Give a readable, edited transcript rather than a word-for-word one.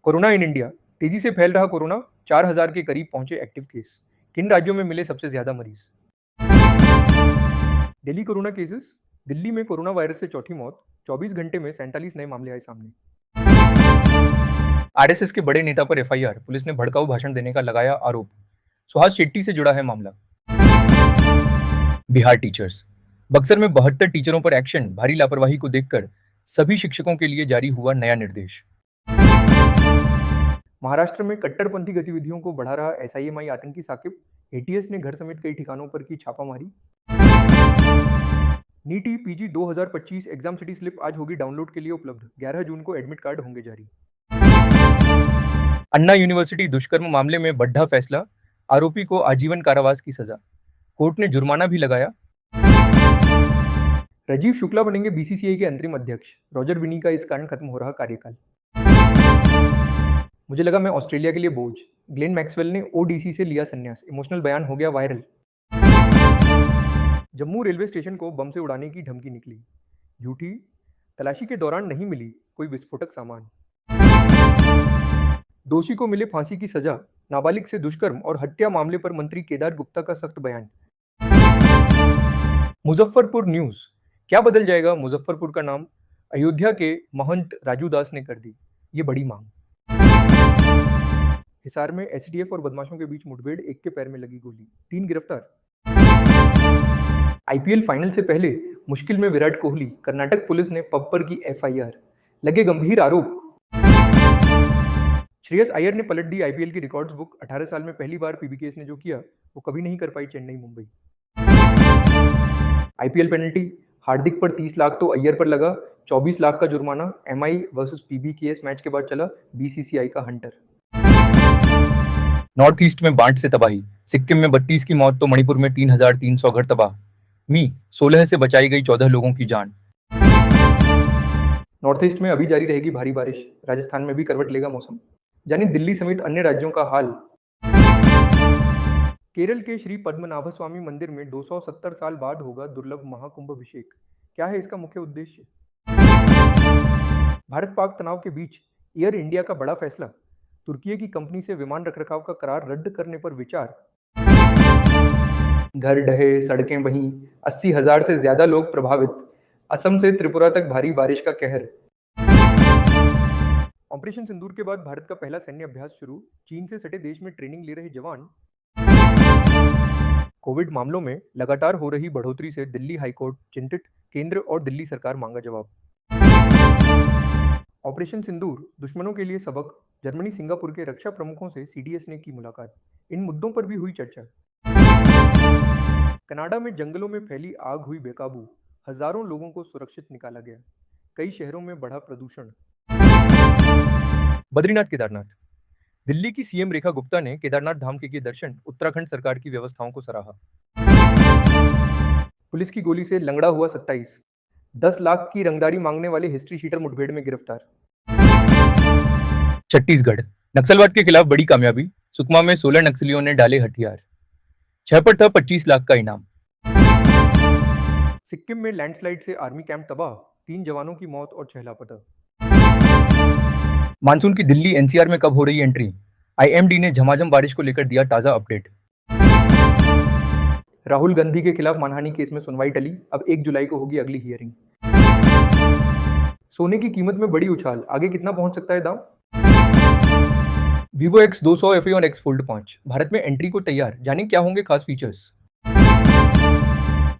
Corona in India, तेजी से फैल रहा कोरोना, 4,000 के करीब पहुंचे एक्टिव केस। किन राज्यों में मिले सबसे ज्यादा मरीज? Delhi corona cases. दिल्ली में कोरोना वायरस से चौथी मौत, 24 घंटे में 47 नए मामले आए सामने। आरएसएस के बड़े नेता पर एफआईआर, पुलिस ने भड़काऊ भाषण देने का लगाया आरोप। सुहास शेट्टी से जुड़ा है मामला। बिहार टीचर्स, बक्सर में 72 टीचरों पर एक्शन, भारी लापरवाही को देखकर सभी शिक्षकों के लिए जारी हुआ नया निर्देश। महाराष्ट्र में कट्टरपंथी गतिविधियों को बढ़ा रहा एसआईएमआई आतंकी साकिब, एटीएस ने घर समेत कई ठिकानों पर की छापामारी। NEET PG 2025 exam city slip आज होगी डाउनलोड के लिए उपलब्ध, 11 जून को एडमिट कार्ड होंगे जारी। अन्ना यूनिवर्सिटी दुष्कर्म मामले में बढ़ा फैसला, आरोपी को आजीवन कारावास की सजा, कोर्ट ने जुर्माना भी लगाया। राजीव शुक्ला बनेंगे बीसीसीआई के अंतरिम अध्यक्ष, रॉजर बिनी का इस कारण खत्म हो रहा कार्यकाल। मुझे लगा मैं ऑस्ट्रेलिया के लिए बोझ, ग्लेन मैक्सवेल ने ओडीसी से लिया संन्यास, इमोशनल बयान हो गया वायरल। जम्मू रेलवे स्टेशन को बम से उड़ाने की धमकी निकली, झूठी, तलाशी के दौरान नहीं मिली कोई विस्फोटक सामान। दोषी को मिले फांसी की सजा, नाबालिग से दुष्कर्म और हत्या मामले पर मंत्री केदार गुप्ता का सख्त बयान। मुजफ्फरपुर न्यूज, क्या बदल जाएगा मुजफ्फरपुर का नाम? अयोध्या के महंत राजू दास ने कर दी ये बड़ी मांग। हिसार में एसटीएफ और बदमाशों के बीच मुठभेड़, एक के पैर में लगी गोली, 3 गिरफ्तार। आईपीएल फाइनल से पहले मुश्किल में विराट कोहली, कर्नाटक पुलिस ने पब पर की एफआईआर, लगे गंभीर आरोप। श्रेयस अय्यर ने पलट दी आईपीएल की रिकॉर्ड्स बुक, 18 साल में पहली बार पीबीकेएस ने जो किया वो कभी नहीं कर पाई चेन्नई मुंबई। आईपीएल पेनल्टी, हार्दिक पर 30 लाख तो अय्यर पर लगा 24 लाख का जुर्माना। एमआई वर्सेस पीबीकेएस मैच के बाद चला बीसीसीआई का हंटर। नॉर्थ ईस्ट में बाढ़ से तबाही, सिक्किम में 32 की मौत तो मणिपुर में 3,300 घर तबाह। 16 से बचाई गई 14 लोगों की जान। नॉर्थ ईस्ट में अभी जारी रहेगी भारी बारिश, राजस्थान में भी करवट लेगा मौसम, जाने दिल्ली समेत अन्य राज्यों का हाल। केरल के श्री पद्मनाभ स्वामी मंदिर में 270 साल बाद होगा दुर्लभ महाकुंभ अभिषेक, क्या है इसका मुख्य उद्देश्य? भारत पाक तनाव के बीच एयर इंडिया का बड़ा फैसला, तुर्की की कंपनी से विमान रखरखाव का करार रद्द करने पर विचार। घर ढहे, सड़कें बहीं, 80,000 से ज्यादा लोग प्रभावित, असम से त्रिपुरा तक भारी बारिश का कहर। ऑपरेशन सिंदूर के बाद भारत का पहला सैन्य अभ्यास शुरू, चीन से सटे देश में ट्रेनिंग ले रहे जवान। कोविड मामलों में लगातार हो रही बढ़ोतरी से दिल्ली हाईकोर्ट चिंतित, केंद्र और दिल्ली सरकार मांगा जवाब। ऑपरेशन सिंदूर, दुश्मनों के लिए सबक, जर्मनी सिंगापुर के रक्षा प्रमुखों से सीडीएस ने की मुलाकात, इन मुद्दों पर भी हुई चर्चा। कनाडा में जंगलों में फैली आग हुई बेकाबू, हजारों लोगों को सुरक्षित निकाला गया, कई शहरों में बढ़ा प्रदूषण। बद्रीनाथ केदारनाथ, दिल्ली की सीएम रेखा गुप्ता ने केदारनाथ धाम के किए दर्शन, उत्तराखंड सरकार की व्यवस्थाओं को सराहा। पुलिस की गोली से लंगड़ा हुआ 27, 10 लाख की रंगदारी मांगने वाले हिस्ट्री शीटर मुठभेड़ में गिरफ्तार। छत्तीसगढ़, नक्सलवाद के खिलाफ बड़ी कामयाबी, सुकमा में 16 नक्सलियों ने डाले हथियार, 6 पर था 25 लाख का इनाम। सिक्किम में लैंडस्लाइड से आर्मी कैंप तबाह, 3 जवानों की मौत और 6 लापता। मानसून की दिल्ली एनसीआर में कब हो रही एंट्री? आईएमडी ने झमाझम बारिश को लेकर दिया ताजा अपडेट। राहुल गांधी के खिलाफ मानहानि केस में सुनवाई टली, अब 1 जुलाई को होगी अगली हियरिंग। सोने की कीमत में बड़ी उछाल, आगे कितना पहुंच सकता है दाम? Vivo X200 FE और X Fold 5 भारत में एंट्री को तैयार, जानें क्या होंगे खास फीचर्स।